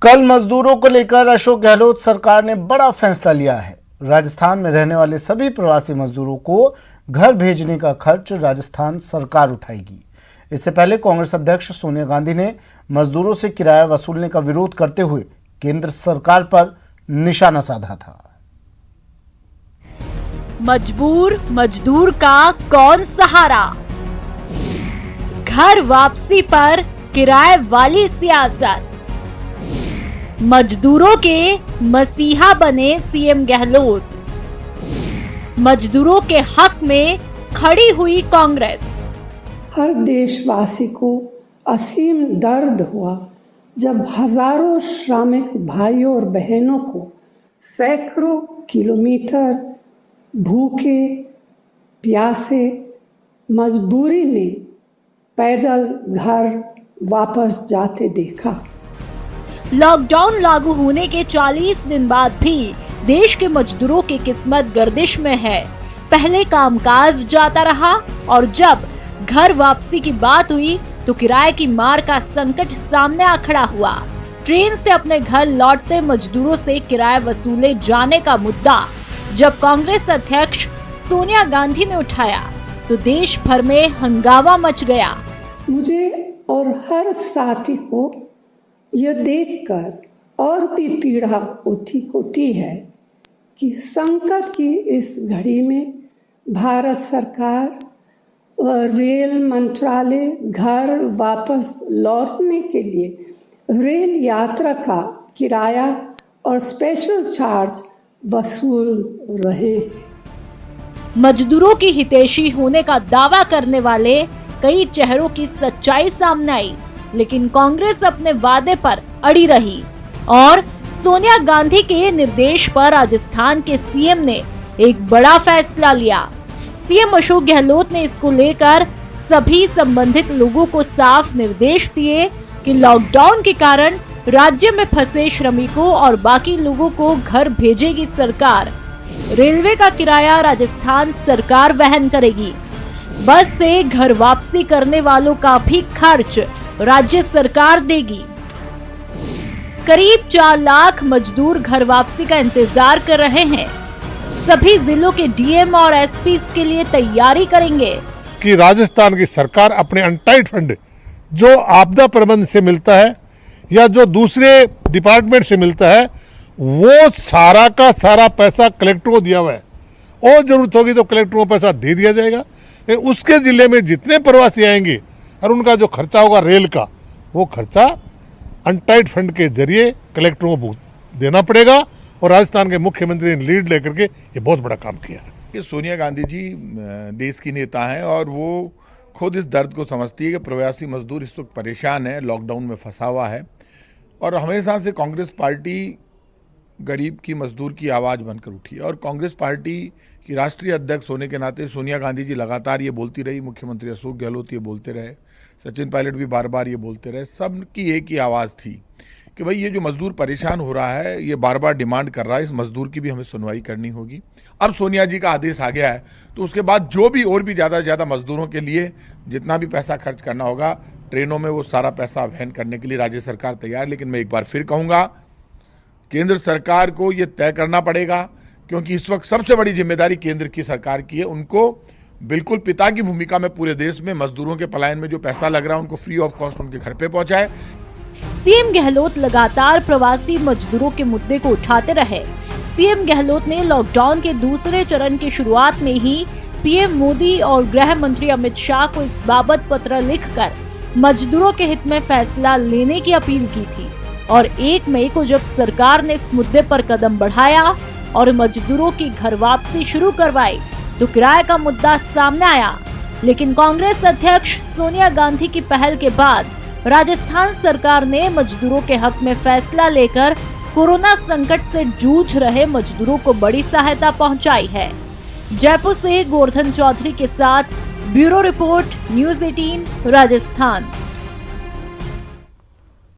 कल मजदूरों को लेकर अशोक गहलोत सरकार ने बड़ा फैसला लिया है। राजस्थान में रहने वाले सभी प्रवासी मजदूरों को घर भेजने का खर्च राजस्थान सरकार उठाएगी। इससे पहले कांग्रेस अध्यक्ष सोनिया गांधी ने मजदूरों से किराया वसूलने का विरोध करते हुए केंद्र सरकार पर निशाना साधा था। मजबूर मजदूर का कौन सहारा, घर वापसी पर किराए वाली सियासत, मजदूरों के मसीहा बने सीएम गहलोत, मजदूरों के हक में खड़ी हुई कांग्रेस। हर देशवासी को असीम दर्द हुआ जब हजारों श्रमिक भाइयों और बहनों को सैकड़ों किलोमीटर भूखे प्यासे मजबूरी में पैदल घर वापस जाते देखा। लॉकडाउन लागू होने के 40 दिन बाद भी देश के मजदूरों की किस्मत गर्दिश में है। पहले कामकाज जाता रहा और जब घर वापसी की बात हुई तो किराए की मार का संकट सामने आ खड़ा हुआ। ट्रेन से अपने घर लौटते मजदूरों से किराया वसूले जाने का मुद्दा जब कांग्रेस अध्यक्ष सोनिया गांधी ने उठाया तो देश भर में हंगामा मच गया। मुझे और हर साथी को यह देखकर और भी पीड़ा होती है कि संकट की इस घड़ी में भारत सरकार और रेल मंत्रालय घर वापस लौटने के लिए रेल यात्रा का किराया और स्पेशल चार्ज वसूल रहे। मजदूरों की हितैषी होने का दावा करने वाले कई चेहरों की सच्चाई सामने आई, लेकिन कांग्रेस अपने वादे पर अड़ी रही और सोनिया गांधी के निर्देश पर राजस्थान के सीएम ने एक बड़ा फैसला लिया। सीएम अशोक गहलोत ने इसको लेकर सभी संबंधित लोगों को साफ निर्देश दिए कि लॉकडाउन के कारण राज्य में फंसे श्रमिकों और बाकी लोगों को घर भेजेगी सरकार। रेलवे का किराया राजस्थान सरकार वहन करेगी। बस से घर वापसी करने वालों का भी खर्च राज्य सरकार देगी। करीब 4 लाख मजदूर घर वापसी का इंतजार कर रहे हैं। सभी जिलों के डीएम और एसपी इसके लिए तैयारी करेंगे कि राजस्थान की सरकार अपने अनटाइड फंड जो आपदा प्रबंधन से मिलता है या जो दूसरे डिपार्टमेंट से मिलता है वो सारा का सारा पैसा कलेक्टर को दिया हुआ है और जरूरत होगी तो कलेक्टर को पैसा दे दिया जाएगा। उसके जिले में जितने प्रवासी आएंगे और उनका जो खर्चा होगा रेल का, वो खर्चा अनटाइड फंड के जरिए कलेक्टरों को देना पड़ेगा। और राजस्थान के मुख्यमंत्री ने लीड लेकर के ये बहुत बड़ा काम किया है। सोनिया गांधी जी देश की नेता हैं और वो खुद इस दर्द को समझती है कि प्रवासी मजदूर इस वक्त परेशान है, लॉकडाउन में फंसा हुआ है। और हमेशा से कांग्रेस पार्टी गरीब की मजदूर की आवाज़ बनकर उठी और कांग्रेस पार्टी की राष्ट्रीय अध्यक्ष होने के नाते सोनिया गांधी जी लगातार ये बोलती रही, मुख्यमंत्री अशोक गहलोत ये बोलते रहे, सचिन पायलट भी बार बार ये बोलते रहे। सबकी एक ही आवाज़ थी कि भाई ये जो मजदूर परेशान हो रहा है, ये बार बार डिमांड कर रहा है, इस मजदूर की भी हमें सुनवाई करनी होगी। अब सोनिया जी का आदेश आ गया है तो उसके बाद जो भी और भी ज़्यादा से ज़्यादा मजदूरों के लिए जितना भी पैसा खर्च करना होगा ट्रेनों में, वो सारा पैसा वहन करने के लिए राज्य सरकार तैयार। लेकिन मैं एक बार फिर कहूँगा, केंद्र सरकार को ये तय करना पड़ेगा क्योंकि इस वक्त सबसे बड़ी जिम्मेदारी केंद्र की सरकार की है। उनको बिल्कुल पिता की भूमिका में पूरे देश में मजदूरों के पलायन में जो पैसा लग रहा है उनको फ्री ऑफ कॉस्ट उनके घर पे पहुंचाए। सीएम गहलोत लगातार प्रवासी मजदूरों के मुद्दे को उठाते रहे। सीएम गहलोत ने लॉकडाउन के दूसरे चरण की शुरुआत में ही पीएम मोदी और गृह मंत्री अमित शाह को इस बाबत पत्र लिखकर मजदूरों के हित में फैसला लेने की अपील की थी। और 1 मई को जब सरकार ने इस मुद्दे पर कदम बढ़ाया और मजदूरों की घर वापसी शुरू करवाई तो किराए का मुद्दा सामने आया। लेकिन कांग्रेस अध्यक्ष सोनिया गांधी की पहल के बाद राजस्थान सरकार ने मजदूरों के हक में फैसला लेकर कोरोना संकट से जूझ रहे मजदूरों को बड़ी सहायता पहुंचाई है। जयपुर से गोवर्धन चौधरी के साथ ब्यूरो रिपोर्ट, न्यूज़ 18 राजस्थान।